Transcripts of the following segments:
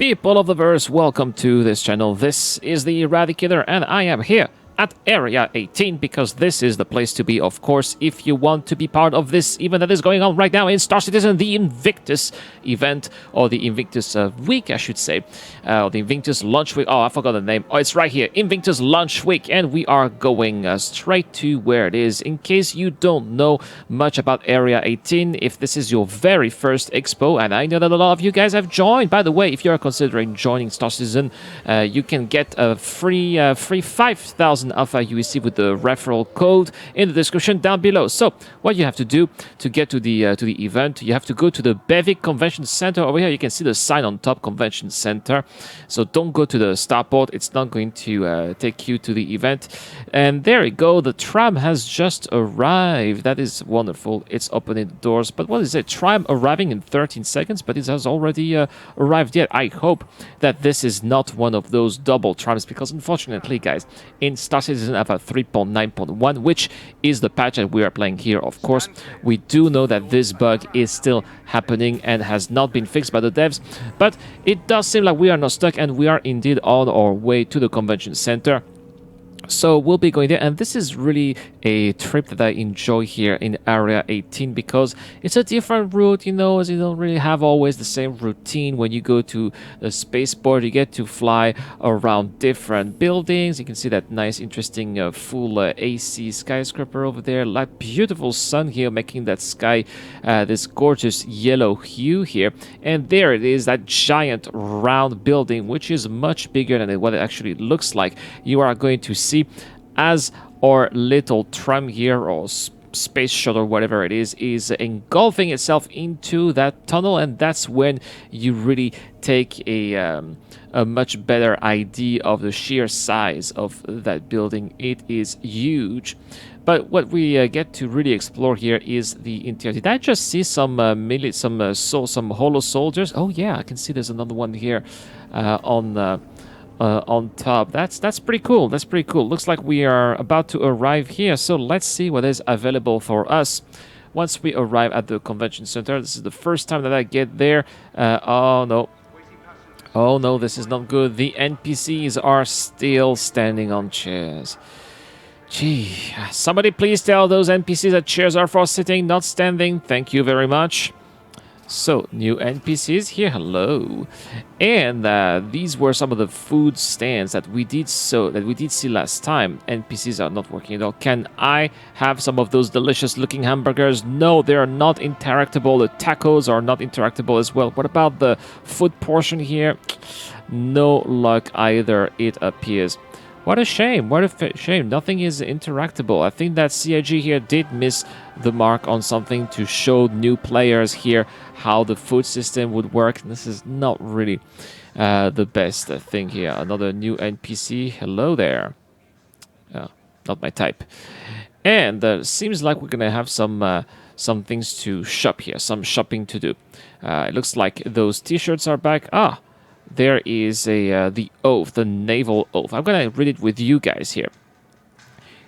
People of the verse, welcome to this channel. This is the Eradicator and I am here at Area 18 because this is the place to be, of course, if you want to be part of this event that is going on right now in Star Citizen, the Invictus event, or the Invictus week, I should say, the Invictus Launch week. Oh, I forgot the name. Oh, it's right here, Invictus Launch week, and we are going straight to where it is. In case you don't know much about Area 18, if this is your very first expo, and I know that a lot of you guys have joined. By the way, if you are considering joining Star Citizen, you can get a free 5,000 alpha UEC with the referral code in the description down below. So what you have to do to get to the event, you have to go to the Bevic Convention Center. Over here you can see the sign on top, Convention Center. So don't go to the starport, it's not going to take you to the event. And there you go, the tram has just arrived. That is wonderful. It's opening the doors. But what is it? Tram arriving in 13 seconds, but it has already arrived yet. I hope that this is not one of those double trams, because unfortunately, guys, in Star Citizen Alpha 3.9.1, which is the patch that we are playing here, of course, we do know that this bug is still happening and has not been fixed by the devs, but it does seem like we are not stuck and we are indeed on our way to the convention center. So we'll be going there, and this is really a trip that I enjoy here in Area 18 because it's a different route, you know, as you don't really have always the same routine. When you go to the spaceport, you get to fly around different buildings. You can see that nice, interesting, full AC skyscraper over there. Like beautiful sun here, making that sky this gorgeous yellow hue here. And there it is, that giant round building, which is much bigger than what it actually looks like. You are going to see as our little tram here, or space shuttle, whatever it is engulfing itself into that tunnel, and that's when you really take a much better idea of the sheer size of that building. It is huge. But what we get to really explore here is the interior. Did I just see some holo soldiers? Oh yeah, I can see there's another one here on top. That's pretty cool. That's pretty cool. Looks like we are about to arrive here. So let's see what is available for us once we arrive at the convention center. This is the first time that I get there. Oh no. Oh no, this is not good. The NPCs are still standing on chairs. Gee, somebody please tell those NPCs that chairs are for sitting, not standing. Thank you very much. So, new NPCs here, hello. And these were some of the food stands that we did see last time. NPCs are not working at all. Can I have some of those delicious looking hamburgers? No, they are not interactable. The tacos are not interactable as well. What about the food portion here? No luck either, it appears. What a shame, what a shame. Nothing is interactable. I think that CIG here did miss the mark on something to show new players here how the food system would work. This is not really the best thing here. Another new NPC. Hello there. Not my type. And seems like we're gonna have some things to shop here, some shopping to do. It looks like those t-shirts are back. Ah, there is the oath, the naval oath. I'm gonna read it with you guys here.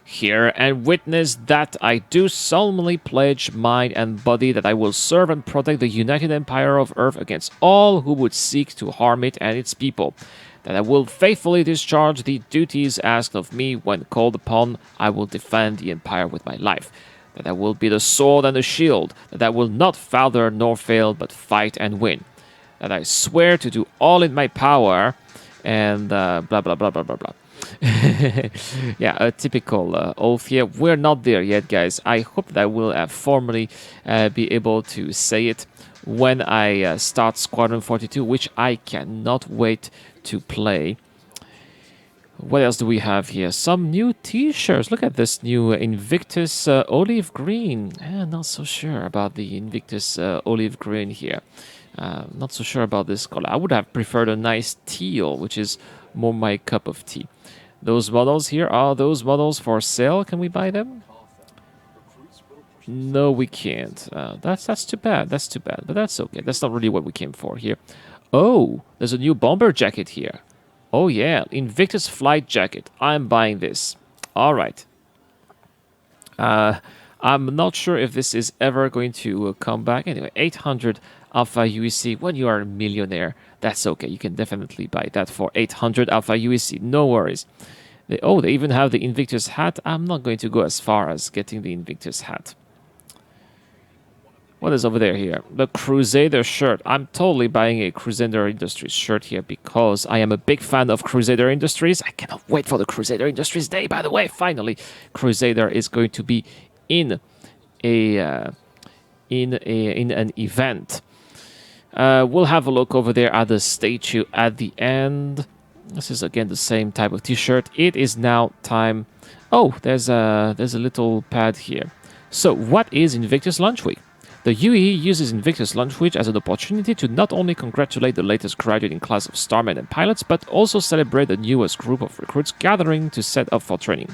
Hear and witness that I do solemnly pledge mind and body that I will serve and protect the United Empire of Earth against all who would seek to harm it and its people. That I will faithfully discharge the duties asked of me when called upon. I will defend the Empire with my life. That I will be the sword and the shield. That I will not falter nor fail, but fight and win. That I swear to do all in my power, and blah, blah, blah, blah, blah, blah. Yeah, a typical oath here. We're not there yet, guys. I hope that I will formally be able to say it when I start Squadron 42, which I cannot wait to play. What else do we have here? Some new t-shirts. Look at this new Invictus olive green. Not so sure about the Invictus olive green here. Not so sure about this color. I would have preferred a nice teal, which is more my cup of tea. Those models here, are those models for sale? Can we buy them? No, we can't. That's too bad. That's too bad. But that's okay. That's not really what we came for here. Oh, there's a new bomber jacket here. Oh yeah, Invictus flight jacket. I'm buying this. All right. I'm not sure if this is ever going to come back. Anyway, 800 Alpha UEC when you are a millionaire. That's okay. You can definitely buy that for 800 Alpha UEC. No worries. They even have the Invictus hat. I'm not going to go as far as getting the Invictus hat. What is over there here? The Crusader shirt. I'm totally buying a Crusader Industries shirt here because I am a big fan of Crusader Industries. I cannot wait for the Crusader Industries Day, by the way. Finally, Crusader is going to be in an event. We'll have a look over there at the statue at the end. This is again the same type of t-shirt. It is now time. Oh, there's a little pad here. So what is Invictus Launch Week? The UAE uses Invictus Launch Week as an opportunity to not only congratulate the latest graduating class of starmen and pilots, but also celebrate the newest group of recruits gathering to set up for training.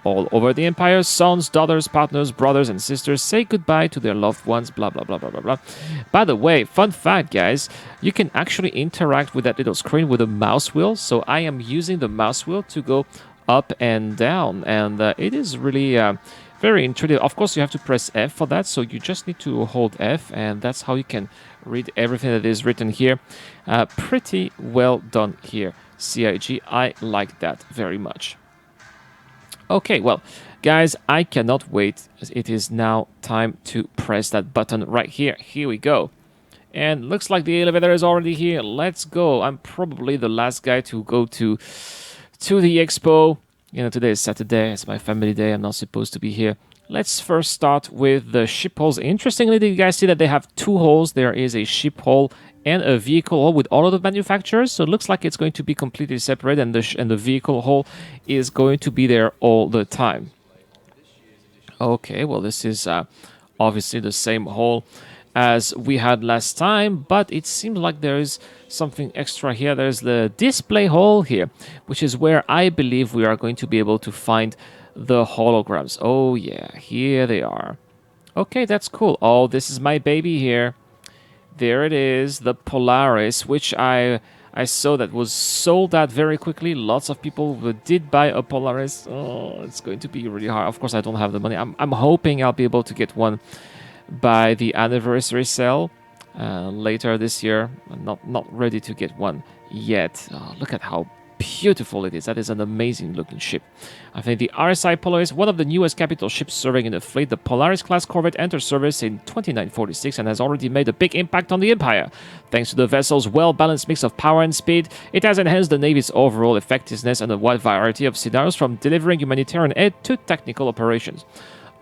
All over the Empire, sons, daughters, partners, brothers, and sisters say goodbye to their loved ones, blah, blah, blah, blah, blah, blah. By the way, fun fact, guys, you can actually interact with that little screen with a mouse wheel. So I am using the mouse wheel to go up and down, and it is really very intuitive. Of course, you have to press F for that, so you just need to hold F, and that's how you can read everything that is written here. Pretty well done here, CIG. I like that very much. Okay, well, guys, I cannot wait. It is now time to press that button right here. Here we go. And looks like the elevator is already here. Let's go. I'm probably the last guy to go to the expo. You know, today is Saturday. It's my family day. I'm not supposed to be here. Let's first start with the ship holes. Interestingly, did you guys see that they have two holes? There is a ship hole and a vehicle hole with all of the manufacturers. So it looks like it's going to be completely separate, and the vehicle hole is going to be there all the time. Okay, well, this is obviously the same hole as we had last time, but it seems like there is something extra here. There's the display hole here, which is where I believe we are going to be able to find the holograms. Oh yeah, here they are. Okay, that's cool. Oh, this is my baby here. There it is, the Polaris, which I saw that was sold out very quickly. Lots of people did buy a Polaris. Oh, it's going to be really hard. Of course, I don't have the money. I'm hoping I'll be able to get one by the anniversary sale later this year. I'm not ready to get one yet. Oh, look at how beautiful it is. That is an amazing looking ship. I think the RSI Polaris, one of the newest capital ships serving in the fleet. The Polaris class corvette entered service in 2946 and has already made a big impact on the Empire. Thanks to the vessel's well-balanced mix of power and speed, it has enhanced the Navy's overall effectiveness and a wide variety of scenarios, from delivering humanitarian aid to technical operations.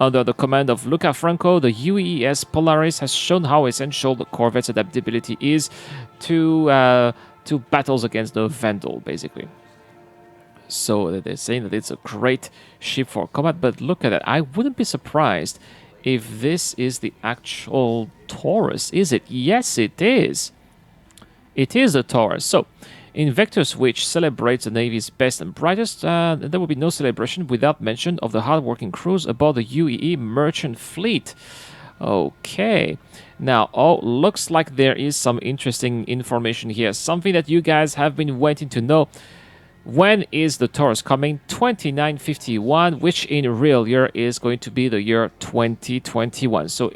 Under the command of Luca Franco, the UES Polaris has shown how essential the corvette's adaptability is to battles against the Vandal, basically. So they're saying that it's a great ship for combat, but look at it. I wouldn't be surprised if this is the actual Taurus. Is it? Yes, it is. It is a Taurus. So, Invictus, which celebrates the Navy's best and brightest, there will be no celebration without mention of the hardworking crews aboard the UEE merchant fleet. Okay. Now, looks like there is some interesting information here. Something that you guys have been waiting to know. When is the Taurus coming? 2951, which in real year is going to be the year 2021. So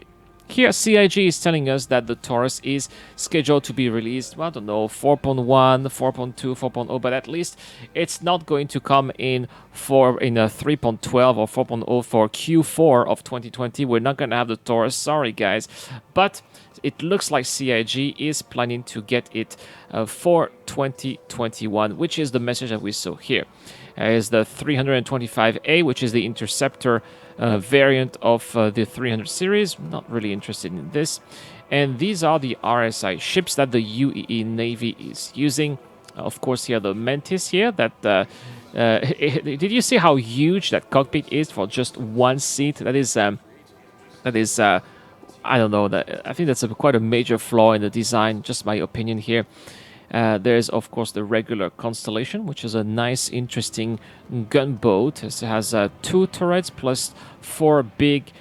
here CIG is telling us that the Taurus is scheduled to be released, well, I don't know, 4.1, 4.2, 4.0, but at least it's not going to come in a 3.12 or 4.0 for Q4 of 2020. We're not going to have the Taurus, sorry guys, but it looks like CIG is planning to get it for 2021, which is the message that we saw here. Is the 325A, which is the interceptor variant of the 300 series. Not really interested in this. And these are the RSI ships that the UEE Navy is using. Of course, here the Mantis here. That did you see how huge that cockpit is for just one seat? That is I don't know. I think that's quite a major flaw in the design. Just my opinion here. There's, of course, the regular Constellation, which is a nice, interesting gunboat. It has 2 turrets plus 4 big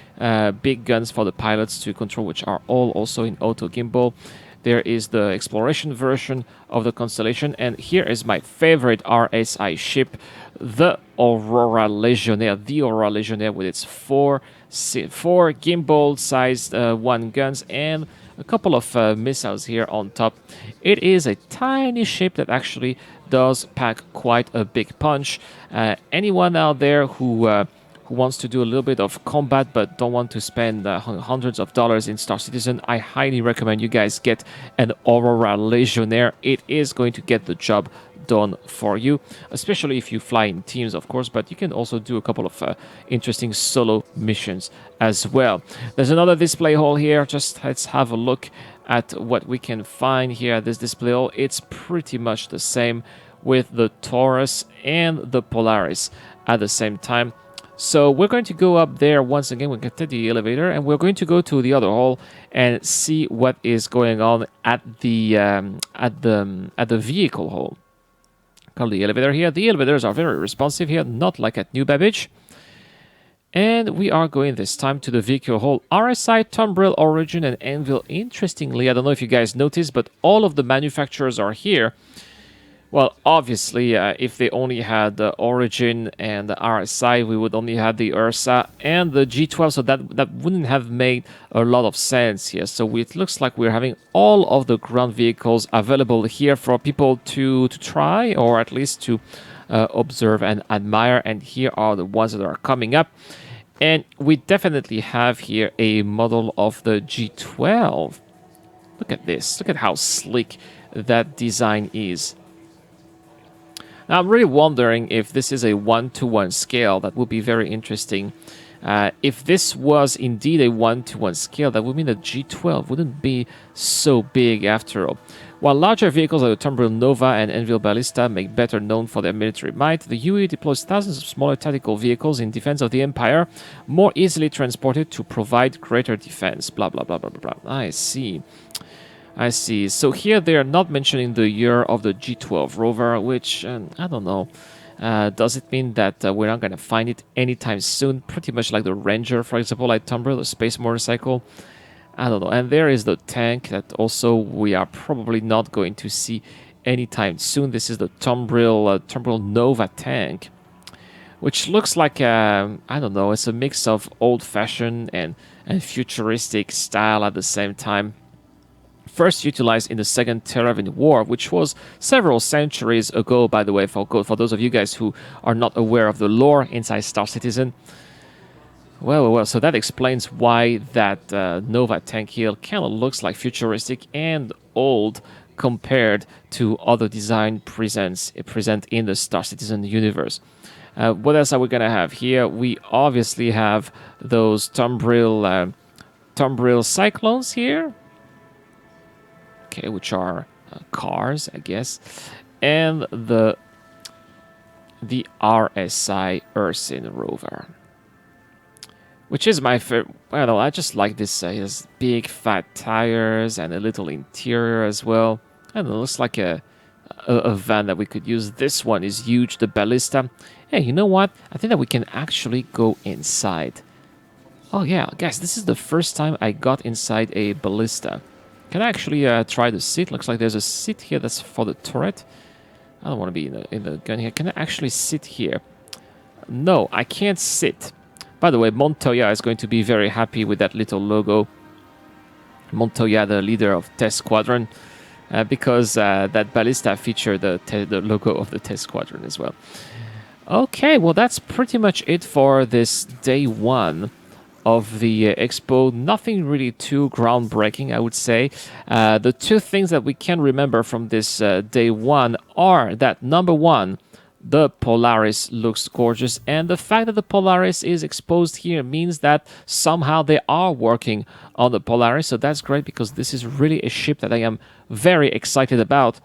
guns for the pilots to control, which are all also in auto gimbal. There is the exploration version of the Constellation, and here is my favorite RSI ship, the Aurora Legionnaire. The Aurora Legionnaire with its 4 gimbal-sized 1 guns and a couple of missiles here on top. It is a tiny ship that actually does pack quite a big punch. Anyone out there who wants to do a little bit of combat but don't want to spend hundreds of dollars in Star Citizen, I highly recommend you guys get an Aurora Legionnaire. It is going to get the job done for you, especially if you fly in teams, of course, but you can also do a couple of interesting solo missions as well. There's another display hall here. Just let's have a look at what we can find here at this display hall. It's pretty much the same with the Taurus and the Polaris at the same time. So we're going to go up there once again. We can take the elevator, and we're going to go to the other hall and see what is going on at the vehicle hall. Call the elevator here. The elevators are very responsive here, not like at New Babbage. And we are going this time to the vehicle hall. RSI, Tumbril, Origin, and Anvil. Interestingly, I don't know if you guys noticed, but all of the manufacturers are here. Well, obviously, if they only had the Origin and the RSI, we would only have the Ursa and the G12, so that wouldn't have made a lot of sense here. So it looks like we're having all of the ground vehicles available here for people to try, or at least to observe and admire. And here are the ones that are coming up. And we definitely have here a model of the G12. Look at this. Look at how sleek that design is. Now, I'm really wondering if this is a 1-to-1 scale. That would be very interesting. If this was indeed a 1-to-1 scale, that would mean that G12 wouldn't be so big after all. While larger vehicles like the Tumbril Nova and Envil Ballista make better known for their military might, the UE deploys thousands of smaller tactical vehicles in defense of the Empire, more easily transported to provide greater defense. Blah, blah, blah, blah, blah, blah. I see. I see. So here they are not mentioning the year of the G12 rover, which, I don't know. Does it mean that we're not going to find it anytime soon? Pretty much like the Ranger, for example, like Tumbril, the space motorcycle. I don't know. And there is the tank that also we are probably not going to see anytime soon. This is the Tumbril Nova tank, which looks like, I don't know, it's a mix of old-fashioned and futuristic style at the same time. First utilized in the Second Terravian War, which was several centuries ago, by the way, for those of you guys who are not aware of the lore inside Star Citizen. Well, so that explains why that Nova tank here kind of looks like futuristic and old compared to other design present in the Star Citizen universe. What else are we going to have here? We obviously have those Tumbril Cyclones here. Okay, which are cars, I guess, and the RSI Ursin rover, which is my favorite. Well, I just like this. It has big fat tires and a little interior as well. I don't know, it looks like a van that we could use. This one is huge, the Ballista. Hey, you know what? I think that we can actually go inside. Oh yeah, guys, this is the first time I got inside a Ballista. Can I actually try the seat? Looks like there's a seat here that's for the turret. I don't want to be in the gun here. Can I actually sit here? No, I can't sit. By the way, Montoya is going to be very happy with that little logo. Montoya, the leader of Test Squadron, because that Ballista featured the logo of the Test Squadron as well. Okay, well, that's pretty much it for this day one of the expo. Nothing really too groundbreaking, I would say. The two things that we can remember from this day one are that, number one, the Polaris looks gorgeous, and the fact that the Polaris is exposed here means that somehow they are working on the Polaris, so that's great because this is really a ship that I am very excited about.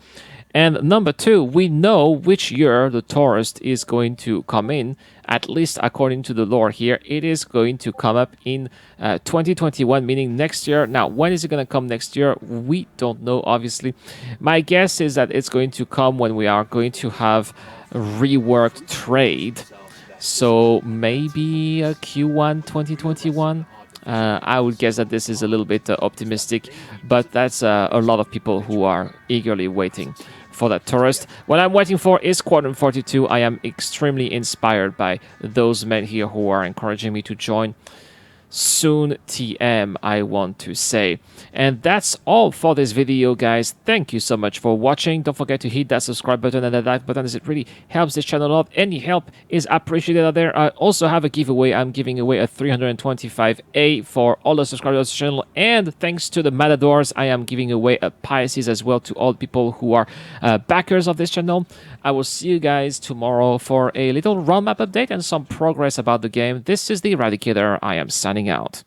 And number two, we know which year the Taurus is going to come in, at least according to the lore here. It is going to come up in 2021, meaning next year. Now, when is it going to come next year? We don't know, obviously. My guess is that it's going to come when we are going to have reworked trade. So maybe Q1 2021. I would guess that this is a little bit optimistic, but that's a lot of people who are eagerly waiting for that Taurus. What I'm waiting for is Squadron 42. I am extremely inspired by those men here who are encouraging me to join. soon TM, I want to say. And that's all for this video, guys. Thank you so much for watching. Don't forget to hit that subscribe button and that like button, as it really helps this channel out. Any help is appreciated out there. I also have a giveaway. I'm giving away a 325A for all the subscribers to the channel, and thanks to the Matadors, I am giving away a Pisces as well to all people who are backers of this channel. I will see you guys tomorrow for a little roadmap update and some progress about the game. This is the Eradicator. I am signing out.